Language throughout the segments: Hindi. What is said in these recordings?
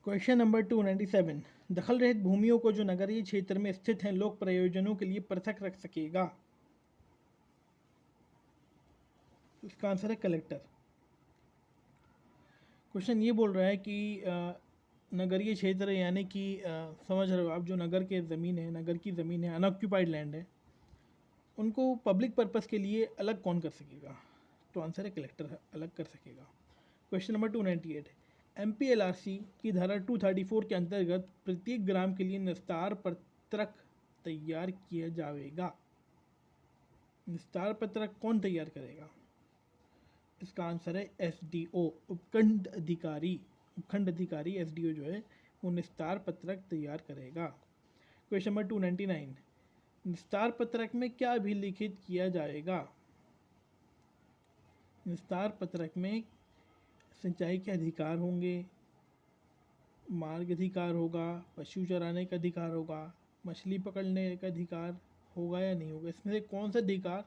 Question number 297। दखल रहित भूमियों को जो नगरीय क्षेत्र में स्थित हैं लोक प्रयोजनों के लिए पृथक रख सकेगा। इसका आंसर है कलेक्टर। क्वेश्चन ये बोल रहा है कि नगरीय क्षेत्र यानी कि समझ रहे हो आप, जो नगर के ज़मीन है, नगर की ज़मीन है, अनऑक्यूपाइड लैंड है, उनको पब्लिक पर्पस के लिए अलग कौन कर सकेगा। तो आंसर है कलेक्टर अलग कर सकेगा। Question number 298। MPLRC की धारा 234 के अंतर्गत प्रत्येक ग्राम के लिए निस्तार पत्रक तैयार किया जाएगा। निस्तार पत्रक कौन तैयार करेगा। इसका आंसर है SDO, उपखंड अधिकारी। उपखंड अधिकारी SDO जो है वो निस्तार पत्रक तैयार करेगा। Question number 299। निस्तार पत्रक में क्या अभिलिखित किया जाएगा। निस्तार पत्रक में सिंचाई के अधिकार होंगे, मार्ग अधिकार होगा, पशु चराने का अधिकार होगा, मछली पकड़ने का अधिकार होगा या नहीं होगा। इसमें से कौन सा अधिकार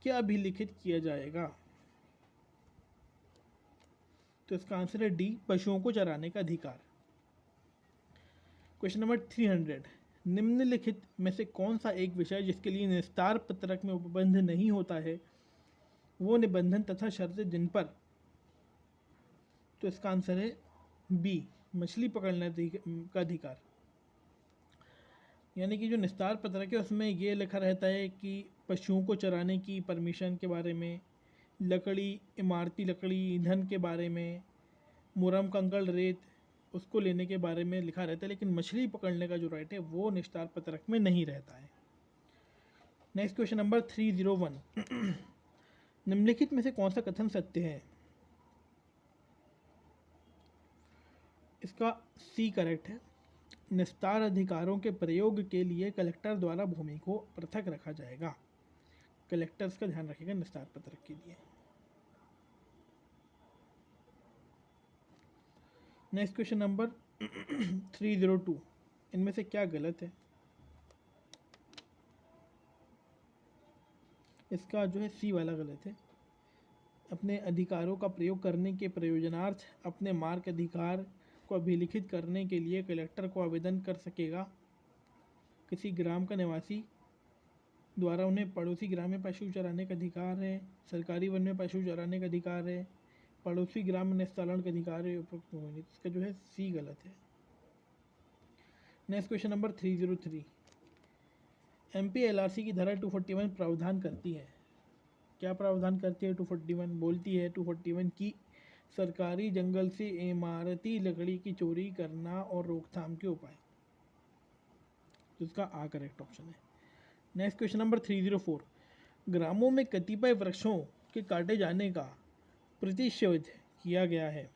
क्या अभिलिखित किया जाएगा। तो इसका आंसर है D, पशुओं को चराने का अधिकार। Question number 300। निम्नलिखित में से कौन सा एक विषय जिसके लिए निस्तार पत्रक में उपबंध नहीं होता है वो निबंधन तथा शर्तें जिन पर। तो इसका आंसर है B, मछली पकड़ने का अधिकार। यानी कि जो निस्तार पत्रक है उसमें ये लिखा रहता है कि पशुओं को चराने की परमिशन के बारे में, लकड़ी, इमारती लकड़ी, ईंधन के बारे में, मुरम कंकड़ रेत उसको लेने के बारे में लिखा रहता है, लेकिन मछली पकड़ने का जो राइट है वो निस्तार पत्रक में नहीं रहता है। Next question number 301। निम्नलिखित में से कौन सा कथन सत्य है। इसका C करेक्ट है। निस्तार अधिकारों के प्रयोग के लिए कलेक्टर द्वारा भूमि को पृथक रखा जाएगा। कलेक्टर्स का ध्यान रखेगा निस्तार पत्रक के लिए। Next question number 302। इनमें से क्या गलत है। इसका जो है C वाला गलत है। अपने अधिकारों का प्रयोग करने के प्रयोजनार्थ अपने मार्ग अधिकार को अभिलिखित करने के लिए कलेक्टर को आवेदन कर सकेगा। किसी ग्राम का निवासी द्वारा उन्हें पड़ोसी ग्राम में पशु चराने का अधिकार है, सरकारी वन में पशु चराने का अधिकार है, पड़ोसी ग्राम में निस्तारण का अधिकार है। उपयुक्त होंगे। इसका जो है C गलत है। Next question number 303। MPLRC की धारा 241 प्रावधान करती है। क्या प्रावधान करती है 241। बोलती है 241 की सरकारी जंगल से इमारती लकड़ी की चोरी करना और रोकथाम के उपाय। तो इसका A करेक्ट ऑप्शन है। Next question number 304। ग्रामों में कतिपय वृक्षों के काटे जाने का प्रतिषेध किया गया है।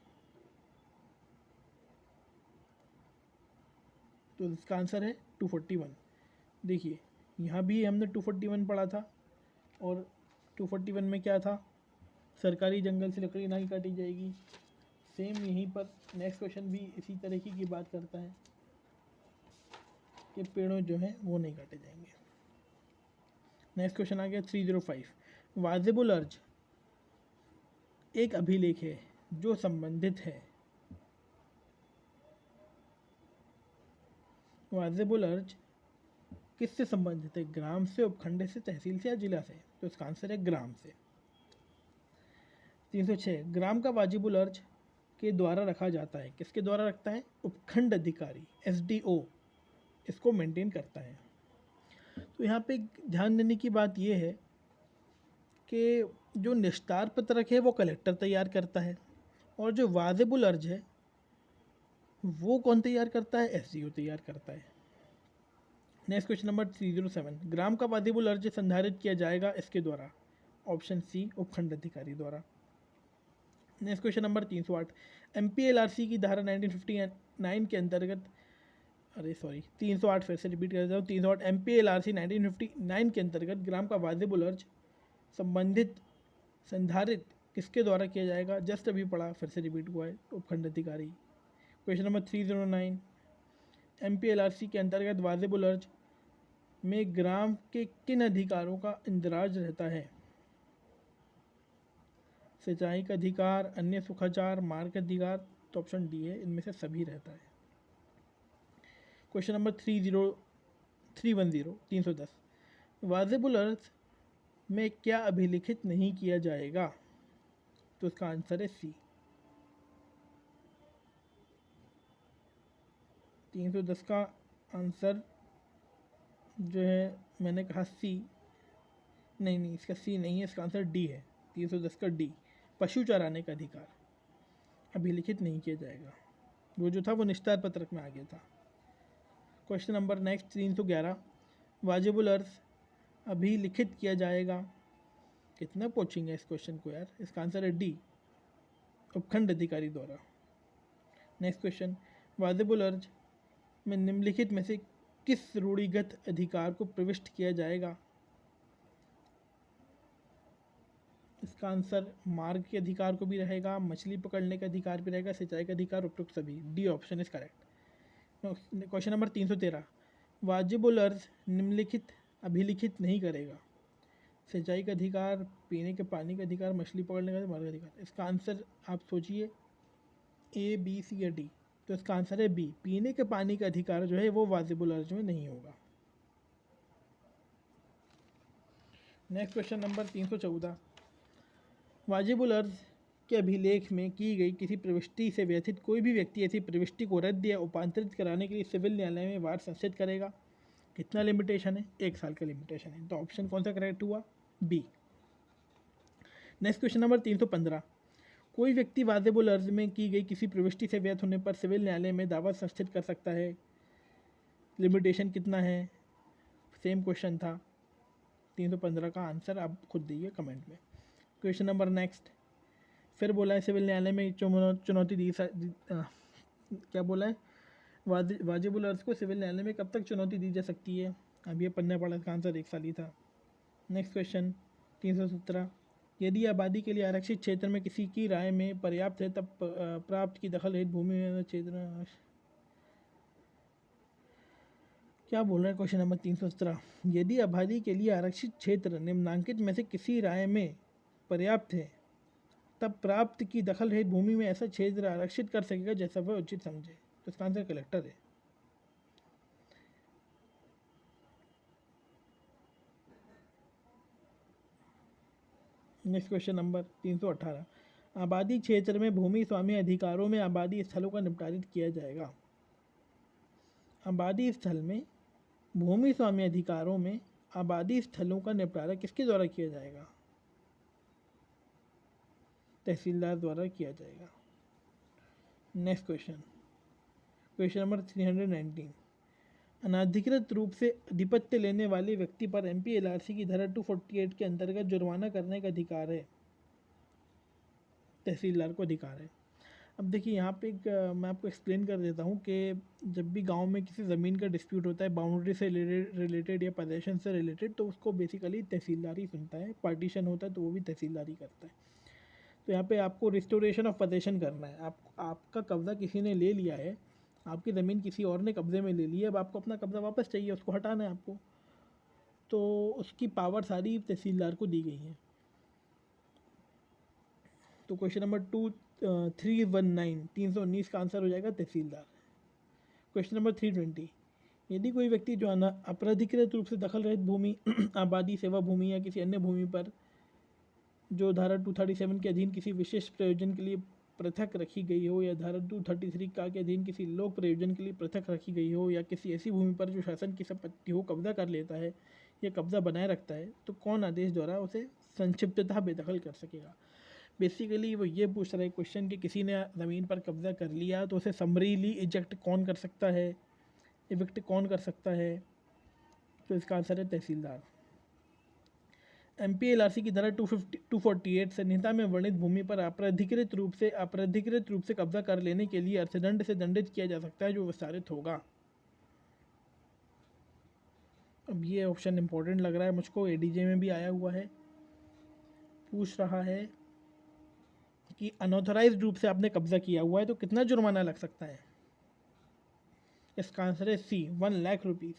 तो इसका आंसर है 241। देखिए यहाँ भी हमने 241 पढ़ा था और 241 में क्या था, सरकारी जंगल से लकड़ी नहीं काटी जाएगी। सेम यहीं पर नेक्स्ट क्वेश्चन भी इसी तरीके की बात करता है कि पेड़ों जो हैं वो नहीं काटे जाएंगे। नेक्स्ट क्वेश्चन आ गया 305। वाजिबुल अर्ज एक अभिलेख है जो संबंधित है। वाजिबुल अर्ज किससे संबंधित है। ग्राम से, उपखंड से, तहसील से या जिला से। तो इसका आंसर है ग्राम से। 306। ग्राम का वाजिबुल अर्ज के द्वारा रखा जाता है। किसके द्वारा रखता है। उपखंड अधिकारी SDO इसको मेंटेन करता है। तो यहाँ पे ध्यान देने की बात यह है कि जो निस्तार पत्रक है वो कलेक्टर तैयार करता है और जो वाजिबुल अर्ज है वो कौन तैयार करता है। SDO तैयार करता है। Next question number 307। ग्राम का वाजिबुल अर्ज संधारित किया जाएगा इसके द्वारा। ऑप्शन C, उपखंड अधिकारी द्वारा। Next question number 308। MPLRC की धारा 1959 के अंतर्गत 308 फिर से रिपीट कर देता हूँ। 308 MPLRC 1959 के अंतर्गत ग्राम का वाजिबुल अर्ज संबंधित संधारित किसके द्वारा किया जाएगा। जस्ट अभी पढ़ा, फिर से रिपीट हुआ है, उपखंड अधिकारी। Question number 309। MPLRC के अंतर्गत वाजिबुल अर्ज में ग्राम के किन अधिकारों का इंदराज रहता है। सिंचाई का अधिकार, अन्य सुखाचार, मार्ग अधिकार, तो ऑप्शन डी है, इनमें से सभी रहता है। क्वेश्चन नंबर 310 वाजिबुल अर्थ में क्या अभिलिखित नहीं किया जाएगा? तो इसका आंसर है सी। 310 का आंसर जो है मैंने कहा सी, नहीं इसका सी नहीं है, इसका आंसर डी है। 310 का डी, पशु चराने का अधिकार अभिलिखित नहीं किया जाएगा। वो जो था वो निस्तार पत्रक में आ गया था। क्वेश्चन नंबर नेक्स्ट 311 वाजिबुल अर्थ अभिलिखित किया जाएगा। कितना पूछेंगे इस क्वेश्चन को यार? इसका आंसर है डी, उपखंड अधिकारी द्वारा। नेक्स्ट क्वेश्चन, वाजिबुल अर्थ में निम्नलिखित में से किस रूढ़िगत अधिकार को प्रविष्ट किया जाएगा? इसका आंसर मार्ग के अधिकार को भी रहेगा, मछली पकड़ने का अधिकार भी रहेगा, सिंचाई का अधिकार, उपयुक्त सभी। D option is correct. Question number 313 वाजिबुल अर्थ निम्नलिखित अभिलिखित नहीं करेगा। सिंचाई का अधिकार, पीने के पानी का अधिकार, मछली पकड़ने का मार्ग का अधिकार। इसका आंसर आप सोचिए ए, बी, सी या डी। तो इसका आंसर है बी, पीने के पानी का अधिकार जो है वो वाजिबुल अर्थ में नहीं होगा। नेक्स्ट क्वेश्चन नंबर 314 वाजिबुल अर्थ के अभिलेख में की गई किसी प्रविष्टि से व्यथित कोई भी व्यक्ति ऐसी प्रविष्टि को रद्द या उपांतरित कराने के लिए सिविल न्यायालय में वाद संस्थित करेगा। कितना लिमिटेशन है? 1 साल का लिमिटेशन है। तो ऑप्शन कौन सा करेक्ट हुआ? बी। नेक्स्ट क्वेश्चन नंबर 315 कोई व्यक्ति वाजिबुल अर्थ में की गई किसी प्रविष्टि से व्यर्थ होने पर सिविल न्यायालय में दावा संस्थित कर सकता है। लिमिटेशन कितना है? सेम क्वेश्चन था। 315 का आंसर आप खुद दीजिए कमेंट में। क्वेश्चन नंबर नेक्स्ट, फिर बोला है सिविल न्यायालय में चुनौती दी क्या बोला है? वाजिबुल अर्थ को सिविल न्यायालय में कब तक चुनौती दी जा सकती है? अब ये पढ़ना पड़ा, इसका आंसर 1 साल ही था। नेक्स्ट क्वेश्चन 317 यदि आबादी के लिए आरक्षित क्षेत्र में किसी की राय में पर्याप्त है तब प्राप्त की दखल रहित भूमि में क्षेत्र क्या बोल रहा है? क्वेश्चन नंबर 317 यदि आबादी के लिए आरक्षित क्षेत्र निम्नांकित में से किसी राय में पर्याप्त है तब प्राप्त की दखल रहित भूमि में ऐसा क्षेत्र आरक्षित कर सकेगा जैसा वह उचित समझे। तो इसका आंसर कलेक्टर है। नेक्स्ट क्वेश्चन नंबर 318 आबादी क्षेत्र में भूमि स्वामी अधिकारों में आबादी स्थलों का निपटारित किया जाएगा। आबादी स्थल में भूमि स्वामी अधिकारों में आबादी स्थलों का निपटारा किसके द्वारा किया जाएगा? तहसीलदार द्वारा किया जाएगा। नेक्स्ट क्वेश्चन नंबर 319 अनाधिकृत रूप से अधिपत्य लेने वाले व्यक्ति पर MPLRC की धारा 248 के अंतर्गत जुर्माना करने का अधिकार है। तहसीलदार को अधिकार है। अब देखिए यहाँ पे मैं आपको एक्सप्लेन कर देता हूँ कि जब भी गांव में किसी ज़मीन का डिस्प्यूट होता है बाउंड्री से रिलेटेड या पोजेशन से रिलेटेड, तो उसको बेसिकली तहसीलदार ही सुनता है। पार्टीशन होता है तो वो भी तहसीलदार ही करता है। तो यहाँ पे आपको रिस्टोरेशन ऑफ पोजेशन करना है। आपका कब्ज़ा किसी ने ले लिया है, आपकी ज़मीन किसी और ने कब्ज़े में ले ली है, अब आपको अपना कब्ज़ा वापस चाहिए, उसको हटाना है आपको। तो उसकी पावर सारी तहसीलदार को दी गई है। तो क्वेश्चन नंबर 319 का आंसर हो जाएगा तहसीलदार। क्वेश्चन नंबर 320 यदि कोई व्यक्ति जो अपराधिकृत रूप से दखल रहित भूमि आबादी सेवा भूमि या किसी अन्य भूमि पर जो धारा 237 के अधीन किसी विशेष प्रयोजन के लिए पृथक रखी गई हो या धारा 233 का के अधीन किसी लोक प्रयोजन के लिए पृथक रखी गई हो या किसी ऐसी भूमि पर जो शासन की संपत्ति हो कब्जा कर लेता है या कब्जा बनाए रखता है, तो कौन आदेश द्वारा उसे संक्षिप्ततः बेदखल कर सकेगा? बेसिकली वो ये पूछ रहा है क्वेश्चन कि किसी ने ज़मीन पर कब्जा कर लिया तो उसे समरीली इजेक्ट कौन कर सकता है, इविक्ट कौन कर सकता है? तो इसका आंसर है तहसीलदार। MPLRC की धारा 248 संहिता में वर्णित भूमि पर अपराधिकृत रूप से कब्जा कर लेने के लिए अर्थदंड से दंडित किया जा सकता है जो विस्तारित होगा। अब ये ऑप्शन इंपॉर्टेंट लग रहा है मुझको, ADJ में भी आया हुआ है। पूछ रहा है कि अनऑथराइज्ड रूप से आपने कब्जा किया हुआ है तो कितना जुर्माना लग सकता है? इसका आंसर है सी, 1 लाख रुपीज़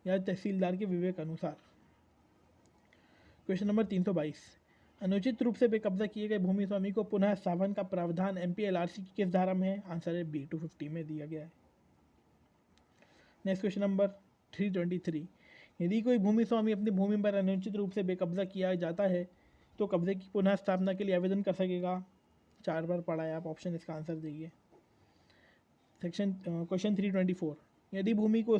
या तहसीलदार के विवेक अनुसार। क्वेश्चन नंबर 322 अनुचित रूप से बेकब्जा किए गए भूमि स्वामी को पुनः स्थापन का प्रावधान MPLRC की किस धारा में है? आंसर है बी, 250 में दिया गया है। नेक्स्ट क्वेश्चन नंबर 323, यदि कोई भूमि स्वामी अपनी भूमि पर अनुचित रूप से बेकब्जा किया जाता है तो कब्जे की पुनः स्थापना के लिए आवेदन कर सकेगा? 4 बार पढ़ा है आप, ऑप्शन इसका आंसर देखिए। सेक्शन क्वेश्चन 324, यदि भूमि को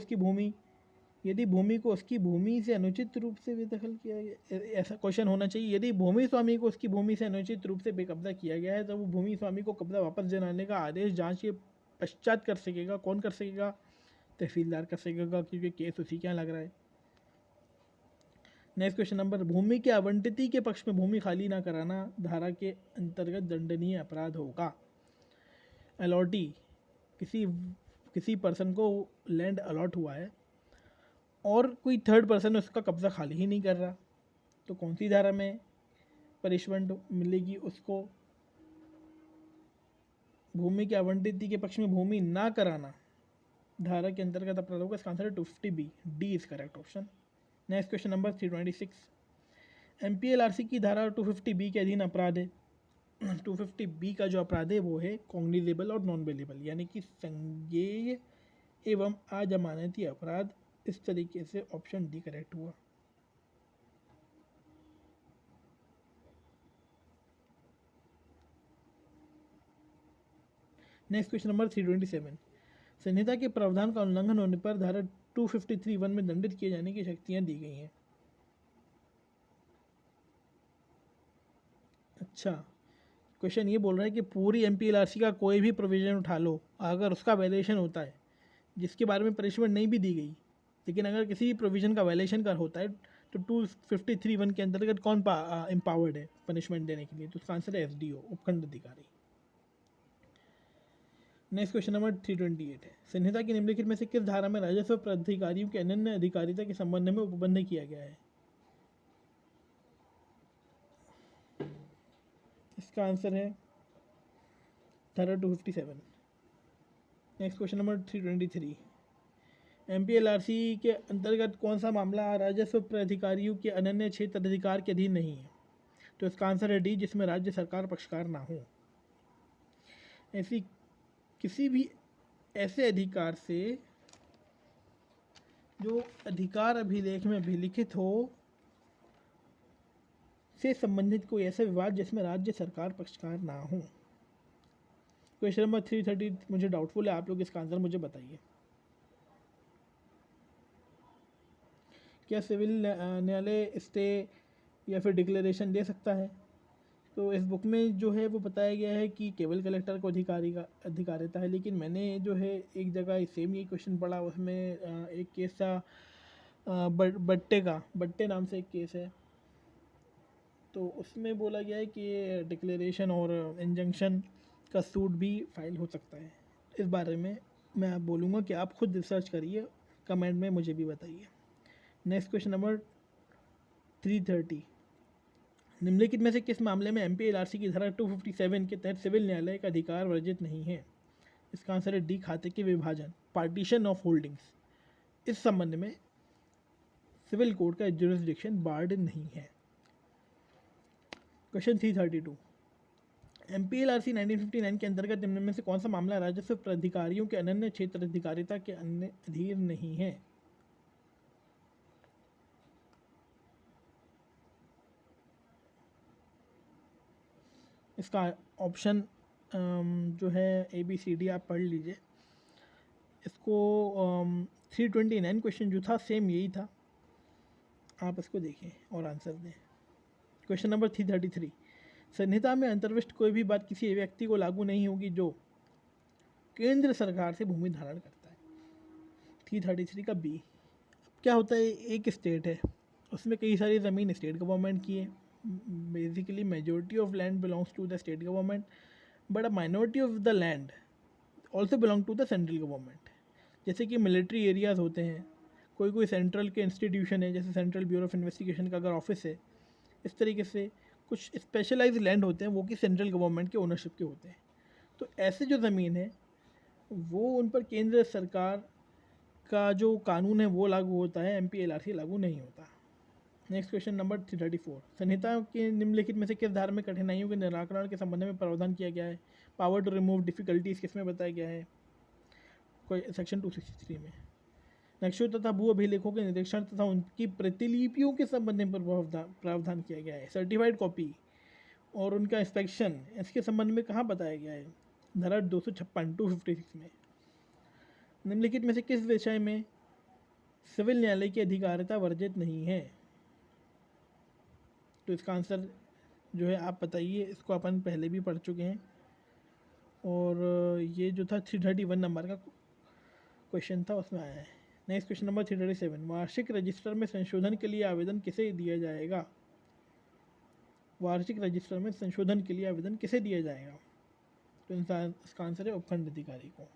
उसकी भूमि से अनुचित रूप से बेदखल किया गया, ऐसा क्वेश्चन होना चाहिए। यदि भूमि स्वामी को उसकी भूमि से अनुचित रूप से बेकब्जा किया गया है तो वो भूमि स्वामी को कब्जा वापस दिलाने का आदेश जांच के पश्चात कर सकेगा। कौन कर सकेगा? तहसीलदार कर सकेगा, क्योंकि केस उसी के यहाँ लग रहा है। नेक्स्ट क्वेश्चन नंबर, भूमि के आवंटिती के पक्ष में भूमि खाली ना कराना धारा के अंतर्गत दंडनीय अपराध होगा। अलॉटी, किसी पर्सन को लैंड अलॉट हुआ है और कोई थर्ड पर्सन उसका कब्जा खाली ही नहीं कर रहा, तो कौन सी धारा में पनिशमेंट मिलेगी उसको? भूमि के आवंटिती के पक्ष में भूमि ना कराना धारा के अंतर्गत अपराध होगा। इसका आंसर है 250B, D is correct option. Next question number 326, MPLRC की धारा 250B के अधीन अपराध है। 250B का जो अपराध है वो है कॉग्निजेबल और नॉन बेलेबल, यानी कि संज्ञेय एवं अजमानती अपराध। इस तरीके से ऑप्शन डी करेक्ट हुआ। नेक्स्ट क्वेश्चन नंबर 327, संहिता के प्रावधान का उल्लंघन होने पर धारा 253(1) में दंडित किए जाने की शक्तियां दी गई हैं। अच्छा, क्वेश्चन ये बोल रहा है कि पूरी MPLRC का कोई भी प्रोविजन उठा लो, अगर उसका वायलेशन होता है जिसके बारे में पनिशमेंट नहीं भी दी गई, लेकिन अगर किसी भी प्रोविजन का वायलेशन कर होता है तो 253(1) के अंतर्गत कौन एम्पावर्ड है पनिशमेंट देने के लिए? तो उसका आंसर है SDO, उपखंड अधिकारी। नेक्स्ट क्वेश्चन नंबर 328 है, संहिता की निम्नलिखित में से किस धारा में राजस्व प्राधिकारियों के अनन्य अधिकारिता के संबंध में उपबंध किया गया है? इसका आंसर है धारा 257। नेक्स्ट क्वेश्चन नंबर 323, MPLRC के अंतर्गत कौन सा मामला राजस्व प्राधिकारियों के अनन्य क्षेत्र अधिकार के अधीन नहीं है? तो इसका आंसर है डी, जिसमें राज्य सरकार पक्षकार ना हो। ऐसी किसी भी ऐसे अधिकार से जो अधिकार अभिलेख में अभिलिखित हो से संबंधित कोई ऐसा विवाद जिसमें राज्य सरकार पक्षकार ना हो। क्वेश्चन नंबर 330 मुझे डाउटफुल है, आप लोग इसका आंसर मुझे बताइए। क्या सिविल न्यायालय स्टे या फिर डिक्लेरेशन दे सकता है? तो इस बुक में जो है वो बताया गया है कि केवल कलेक्टर को अधिकारिता है, लेकिन मैंने जो है एक जगह सेम ये क्वेश्चन पढ़ा, उसमें एक केस था बट्टे नाम से एक केस है, तो उसमें बोला गया है कि डिक्लेरेशन और इंजंक्शन का सूट भी फाइल हो सकता है। इस बारे में मैं बोलूँगा कि आप खुद रिसर्च करिए, कमेंट में मुझे भी बताइए। नेक्स्ट क्वेश्चन नंबर 330, निम्नलिखित में से किस मामले में MPLRC की धारा 257 के तहत सिविल न्यायालय का अधिकार वर्जित नहीं है? इसका आंसर है डी, खाते के विभाजन, पार्टीशन ऑफ होल्डिंग्स। इस संबंध में सिविल कोड का जुरिस्डिक्शन बार्ड नहीं है। क्वेश्चन 332, MPLRC 1959 के अंतर्गत निम्न में से कौन सा मामला राजस्व प्राधिकारियों के अनन्य क्षेत्र अधिकारिता के अधीन नहीं है? इसका ऑप्शन जो है ABCD आप पढ़ लीजिए। इसको 329 क्वेश्चन जो था सेम यही था, आप इसको देखें और आंसर दें। क्वेश्चन नंबर 333, संहिता में अंतर्विष्ट कोई भी बात किसी व्यक्ति को लागू नहीं होगी जो केंद्र सरकार से भूमि धारण करता है। 333 का बी। क्या होता है, एक स्टेट है, उसमें कई सारी ज़मीन स्टेट गवर्नमेंट की है, basically majority of land belongs to the state government, but a minority of the land also belong to the central government. जैसे कि मिलिट्री एरियाज़ होते हैं, कोई सेंट्रल के इंस्टीट्यूशन है, जैसे सेंट्रल ब्यूरो ऑफ इन्वेस्टिगेशन का अगर ऑफिस है, इस तरीके से कुछ स्पेशलाइज्ड लैंड होते हैं वो कि सेंट्रल गवर्नमेंट के ओनरशिप के होते हैं। तो ऐसे जो ज़मीन है वो उन पर केंद्र सरकार का जो कानून है वो लागू होता है, MPLRC लागू नहीं होता। नेक्स्ट क्वेश्चन नंबर 334, संहिता के निम्नलिखित में से किस धारा में कठिनाइयों के निराकरण के संबंध में प्रावधान किया गया है? पावर टू रिमूव डिफिकल्टीज किस में बताया गया है? कोई सेक्शन 263 में। नक्शों तथा भू अभिलेखों के निरीक्षण तथा उनकी प्रतिलिपियों के संबंध में प्रावधान किया गया है। सर्टिफाइड कॉपी और उनका इंस्पेक्शन इसके संबंध में कहाँ बताया गया है? धारा 256 में। निम्नलिखित में से किस विषय में सिविल न्यायालय की अधिकारिता वर्जित नहीं है? तो इसका आंसर जो है आप बताइए, इसको अपन पहले भी पढ़ चुके हैं और ये जो था 331 नंबर का क्वेश्चन था उसमें आया है। नेक्स्ट क्वेश्चन नंबर 337, वार्षिक रजिस्टर में संशोधन के लिए आवेदन किसे दिया जाएगा? वार्षिक रजिस्टर में संशोधन के लिए आवेदन किसे दिया जाएगा? तो इसका आंसर है उपखंड अधिकारी को।